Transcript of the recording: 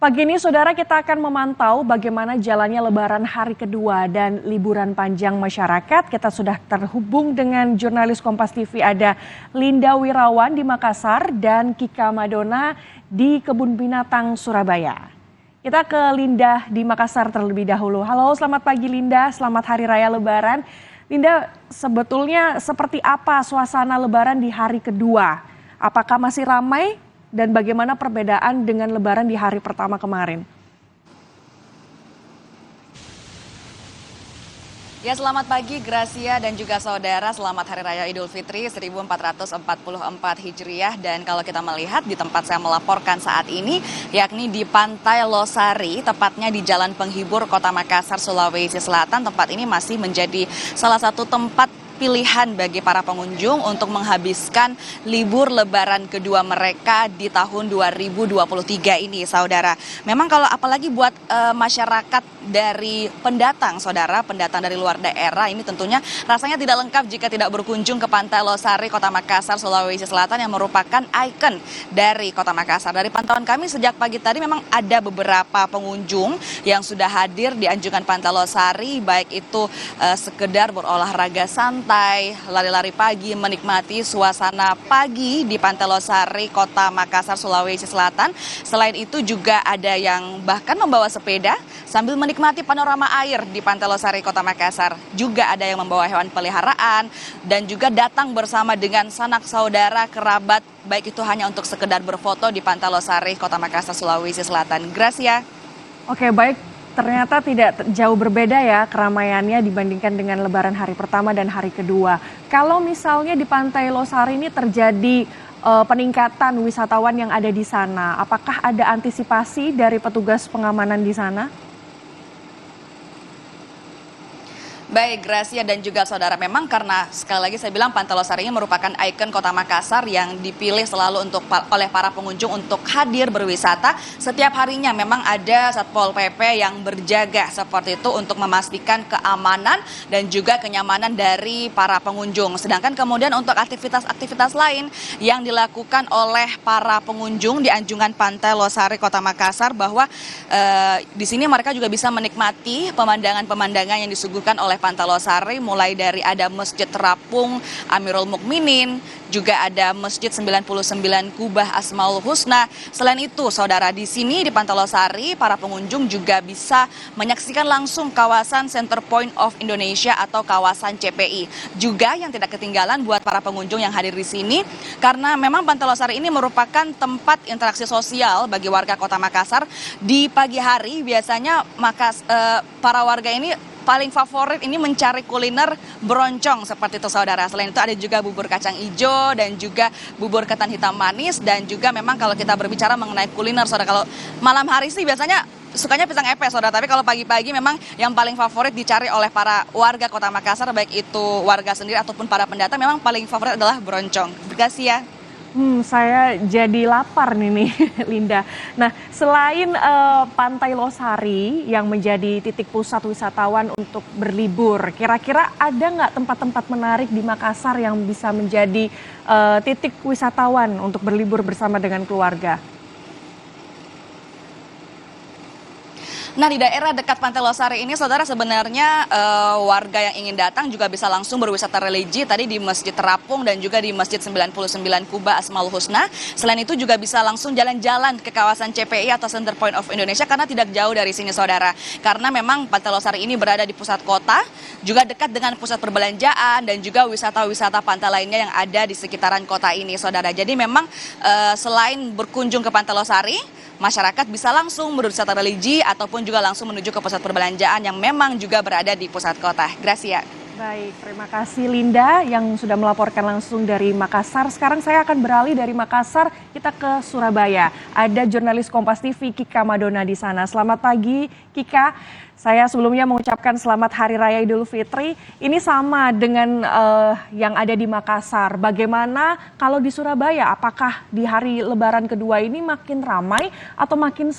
Pagi ini, saudara, kita akan memantau bagaimana jalannya Lebaran hari kedua dan liburan panjang masyarakat. Kita sudah terhubung dengan jurnalis Kompas TV, ada Linda Wirawan di Makassar dan Kika Madona di Kebun Binatang Surabaya. Kita ke Linda di Makassar terlebih dahulu. Halo, selamat pagi Linda, selamat Hari Raya Lebaran. Linda, sebetulnya seperti apa suasana Lebaran di hari kedua? Apakah masih ramai? Dan bagaimana perbedaan dengan Lebaran di hari pertama kemarin? Ya, selamat pagi Gracia dan juga saudara, selamat Hari Raya Idul Fitri 1444 Hijriah. Dan kalau kita melihat di tempat saya melaporkan saat ini, yakni di Pantai Losari, tepatnya di Jalan Penghibur Kota Makassar, Sulawesi Selatan. Tempat ini masih menjadi salah satu tempat pilihan bagi para pengunjung untuk menghabiskan libur Lebaran kedua mereka di tahun 2023 ini, saudara. Memang kalau apalagi buat masyarakat dari pendatang, saudara, pendatang dari luar daerah, ini tentunya rasanya tidak lengkap jika tidak berkunjung ke Pantai Losari, Kota Makassar, Sulawesi Selatan yang merupakan ikon dari Kota Makassar. Dari pantauan kami sejak pagi tadi memang ada beberapa pengunjung yang sudah hadir di anjungan Pantai Losari, baik itu sekedar berolahraga santai, lari-lari pagi, menikmati suasana pagi di Pantai Losari, Kota Makassar, Sulawesi Selatan. Selain itu juga ada yang bahkan membawa sepeda sambil menikmati panorama air di Pantai Losari, Kota Makassar. Juga ada yang membawa hewan peliharaan dan juga datang bersama dengan sanak saudara, kerabat, baik itu hanya untuk sekedar berfoto di Pantai Losari, Kota Makassar, Sulawesi Selatan. Gracia. Oke, baik. Ternyata tidak jauh berbeda ya keramaiannya dibandingkan dengan Lebaran hari pertama dan hari kedua. Kalau misalnya di Pantai Losari ini terjadi peningkatan wisatawan yang ada di sana, apakah ada antisipasi dari petugas pengamanan di sana? Baik, Gracia dan juga saudara, memang karena sekali lagi saya bilang Pantai Losari ini merupakan ikon Kota Makassar yang dipilih selalu oleh para pengunjung untuk hadir berwisata. Setiap harinya memang ada Satpol PP yang berjaga seperti itu untuk memastikan keamanan dan juga kenyamanan dari para pengunjung. Sedangkan kemudian untuk aktivitas-aktivitas lain yang dilakukan oleh para pengunjung di anjungan Pantai Losari, Kota Makassar, bahwa di sini mereka juga bisa menikmati pemandangan-pemandangan yang disuguhkan oleh Pantai Losari, mulai dari ada Masjid Terapung Amirul Mukminin, juga ada Masjid 99 Kubah Asmaul Husna. Selain itu, saudara, di sini di Pantai Losari para pengunjung juga bisa menyaksikan langsung kawasan Center Point of Indonesia atau kawasan CPI. Juga yang tidak ketinggalan buat para pengunjung yang hadir di sini, karena memang Pantai Losari ini merupakan tempat interaksi sosial bagi warga Kota Makassar. Di pagi hari biasanya para warga ini paling favorit ini mencari kuliner beroncong seperti itu, saudara. Selain itu ada juga bubur kacang hijau dan juga bubur ketan hitam manis, dan juga memang kalau kita berbicara mengenai kuliner, saudara, kalau malam hari sih biasanya sukanya pisang epes, saudara. Tapi kalau pagi-pagi memang yang paling favorit dicari oleh para warga Kota Makassar, baik itu warga sendiri ataupun para pendatang, memang paling favorit adalah beroncong. Terima ya. Saya jadi lapar nih Linda. Nah, selain Pantai Losari yang menjadi titik pusat wisatawan untuk berlibur, kira-kira ada nggak tempat-tempat menarik di Makassar yang bisa menjadi titik wisatawan untuk berlibur bersama dengan keluarga? Nah, di daerah dekat Pantai Losari ini, saudara, sebenarnya warga yang ingin datang juga bisa langsung berwisata religi tadi di Masjid Terapung dan juga di Masjid 99 Kubah Asmaul Husna. Selain itu juga bisa langsung jalan-jalan ke kawasan CPI atau Center Point of Indonesia, karena tidak jauh dari sini, saudara. Karena memang Pantai Losari ini berada di pusat kota, juga dekat dengan pusat perbelanjaan dan juga wisata-wisata pantai lainnya yang ada di sekitaran kota ini, saudara. Jadi memang selain berkunjung ke Pantai Losari, masyarakat bisa langsung berwisata religi ataupun juga langsung menuju ke pusat perbelanjaan yang memang juga berada di pusat kota. Gracia. Baik, terima kasih Linda yang sudah melaporkan langsung dari Makassar. Sekarang saya akan beralih dari Makassar, kita ke Surabaya. Ada jurnalis Kompas TV Kika Madona di sana. Selamat pagi Kika. Saya sebelumnya mengucapkan selamat Hari Raya Idul Fitri. Ini sama dengan yang ada di Makassar. Bagaimana kalau di Surabaya? Apakah di hari Lebaran kedua ini makin ramai atau makin sepi?